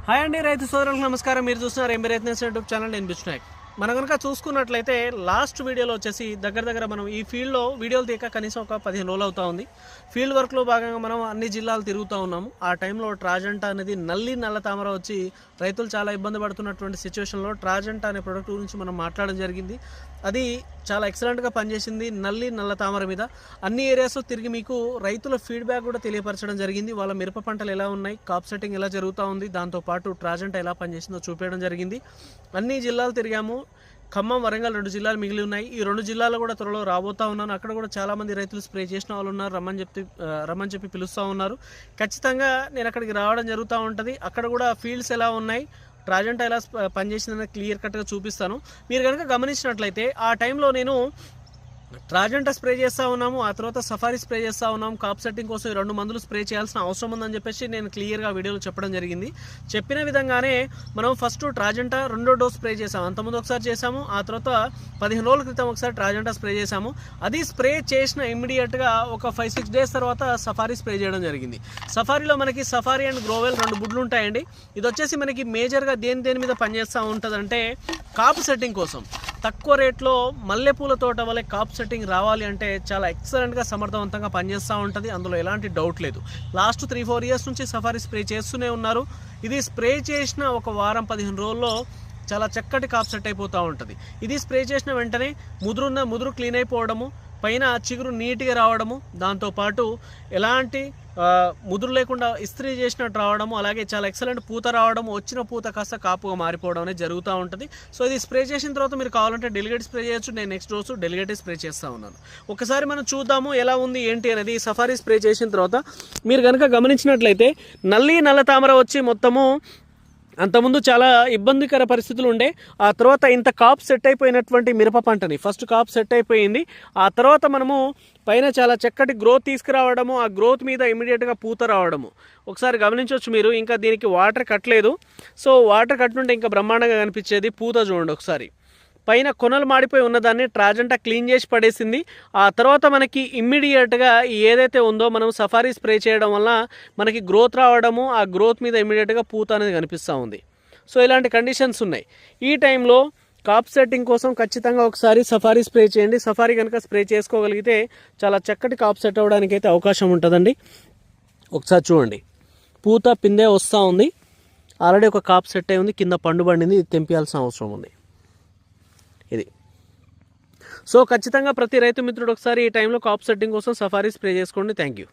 Hi అండి రైతు సోదరులకు నమస్కారం. మీరు చూస్తున్నారు ఎంబీ రైతు యూట్యూబ్ ఛానల్. నేను బిష్ణాయక్. మనం కనుక చూసుకున్నట్లయితే లాస్ట్ వీడియోలో వచ్చేసి దగ్గర మనం ఈ ఫీల్డ్లో వీడియోలు తీయక కనీసం ఒక 15 రోజులు అవుతా ఉంది. ఫీల్డ్ వర్క్లో భాగంగా మనం అన్ని జిల్లాలు తిరుగుతూ ఉన్నాము. ఆ టైంలో ట్రాజెంటా అనేది నల్ల తామర వచ్చి రైతులు చాలా ఇబ్బంది పడుతున్నటువంటి సిచ్యువేషన్లో ట్రాజెంటా అనే ప్రోడక్ట్ గురించి మనం మాట్లాడడం జరిగింది. అది చాలా ఎక్సలెంట్గా పనిచేసింది నల్ల తామర మీద. అన్ని ఏరియాస్ తిరిగి మీకు రైతుల ఫీడ్బ్యాక్ కూడా తెలియపరచడం జరిగింది. వాళ్ళ మిరప పంటలు ఎలా ఉన్నాయి, కాప్ సెట్టింగ్ ఎలా జరుగుతూ ఉంది, దాంతోపాటు ట్రాజెంటా ఎలా పనిచేసిందో చూపించడం జరిగింది. అన్ని జిల్లాలు తిరిగాము. ఖమ్మం, వరంగల్ 2 జిల్లాలు మిగిలి ఉన్నాయి. ఈ 2 జిల్లాలు కూడా త్వరలో రాబోతా ఉన్నాను. అక్కడ కూడా చాలామంది రైతులు స్ప్రే చేసిన వాళ్ళు ఉన్నారు. రమ్మని చెప్పి పిలుస్తూ ఉన్నారు. ఖచ్చితంగా నేను అక్కడికి రావడం జరుగుతూ ఉంటుంది. అక్కడ కూడా ఫీల్డ్స్ ఎలా ఉన్నాయి, ట్రాజెంటా ఎలా పనిచేసిందని క్లియర్ కట్గా చూపిస్తాను. మీరు కనుక గమనించినట్లయితే ఆ టైంలో నేను ట్రాజెంటా స్ప్రే చేస్తూ ఉన్నాము, ఆ తర్వాత సఫారీ స్ప్రే చేస్తూ ఉన్నాము. కాప్ సెట్టింగ్ కోసం ఈ 2 మందులు స్ప్రే చేయాల్సిన అవసరం ఉందని చెప్పేసి నేను క్లియర్గా వీడియోలో చెప్పడం జరిగింది. చెప్పిన విధంగానే మనం ఫస్ట్ ట్రాజెంటా 2వ డోస్ స్ప్రే చేసాము. అంతకుముందు ఒకసారి చేసాము, ఆ తర్వాత 15 రోజుల క్రితం ఒకసారి ట్రాజెంటా స్ప్రే చేసాము. అది స్ప్రే చేసిన ఇమ్మీడియట్గా ఒక 5-6 డేస్ తర్వాత సఫారీ స్ప్రే చేయడం జరిగింది. సఫారీలో మనకి సఫారీ అండ్ గ్రోవెల్ 2 బుడ్లు ఉంటాయండి. ఇది వచ్చేసి మనకి మేజర్గా దేని మీద పనిచేస్తూ ఉంటుందంటే కాప్ సెట్టింగ్ కోసం. తక్కువ రేట్లో మల్లెపూల తోట వల్ల కాప్ సెట్టింగ్ రావాలి అంటే చాలా ఎక్సలెంట్గా సమర్థవంతంగా పనిచేస్తూ ఉంటుంది. అందులో ఎలాంటి డౌట్ లేదు. లాస్ట్ 3-4 ఇయర్స్ నుంచి సఫారీ స్ప్రే చేస్తూనే ఉన్నారు. ఇది స్ప్రే చేసిన ఒక వారం 15 రోజుల్లో చాలా చక్కటి కాప్ సెట్ అయిపోతూ ఉంటుంది. ఇది స్ప్రే చేసిన వెంటనే ముదురు క్లీన్ అయిపోవడము, పైన చిగురు నీట్గా రావడము, దాంతోపాటు ఎలాంటి ముదురు లేకుండా ఇస్త్రీ చేసినట్టు రావడము, అలాగే చాలా ఎక్సలెంట్ పూత రావడము, వచ్చిన పూత కాస్త కాపుగా మారిపోవడం అనేది జరుగుతూ ఉంటుంది. సో ఇది స్ప్రే చేసిన తర్వాత మీరు కావాలంటే డెలిగేట్ స్ప్రే చేయొచ్చు. నేను నెక్స్ట్ డోసు డెలిగేట్ స్ప్రే చేస్తూ ఉన్నాను. ఒకసారి మనం చూద్దాము ఎలా ఉంది ఏంటి అనేది. సఫారీ స్ప్రే చేసిన తర్వాత మీరు కనుక గమనించినట్లయితే నల్ల తామర వచ్చి మొత్తము అంతకుముందు చాలా ఇబ్బందికర పరిస్థితులు ఉండే. ఆ తర్వాత ఇంత కాప్ సెట్ అయిపోయినటువంటి మిరప పంటని ఫస్ట్ కాప్ సెట్ అయిపోయింది. ఆ తర్వాత మనము పైన చాలా చక్కటి గ్రోత్ తీసుకురావడము, ఆ గ్రోత్ మీద ఇమీడియట్గా పూత రావడము ఒకసారి గమనించవచ్చు మీరు. ఇంకా దీనికి వాటర్ కట్టలేదు. సో వాటర్ కట్టుంటే ఇంకా బ్రహ్మాండంగా కనిపించేది. పూత చూడండి ఒకసారి. పైన కొనలు మాడిపోయి ఉన్నదాన్ని ట్రాజెంటా క్లీన్ చేసి పడేసింది. ఆ తర్వాత మనకి ఇమ్మీడియట్గా ఏదైతే ఉందో మనం సఫారీ స్ప్రే చేయడం వల్ల మనకి గ్రోత్ రావడము, ఆ గ్రోత్ మీద ఇమ్మీడియట్గా పూత అనేది కనిపిస్తూ ఉంది. సో ఇలాంటి కండిషన్స్ ఉన్నాయి. ఈ టైంలో కాప్ సెట్టింగ్ కోసం ఖచ్చితంగా ఒకసారి సఫారీ స్ప్రే చేయండి. సఫారీ కనుక స్ప్రే చేసుకోగలిగితే చాలా చక్కటి కాప్ సెట్ అవ్వడానికి అయితే అవకాశం ఉంటుందండి. ఒకసారి చూడండి, పూత పిందే వస్తూ ఉంది. ఆల్రెడీ ఒక కాప్ సెట్ అయి ఉంది, కింద పండు పండింది. ఇది తెంపియాల్సిన అవసరం ఉంది. ఇది సో ఖచ్చితంగా ప్రతి రైతు మిత్రుడు ఒకసారి ఈ టైంలో కాప్ సెట్టింగ్ కోసం సఫారీ స్ప్రే చేసుకోండి. Thank you.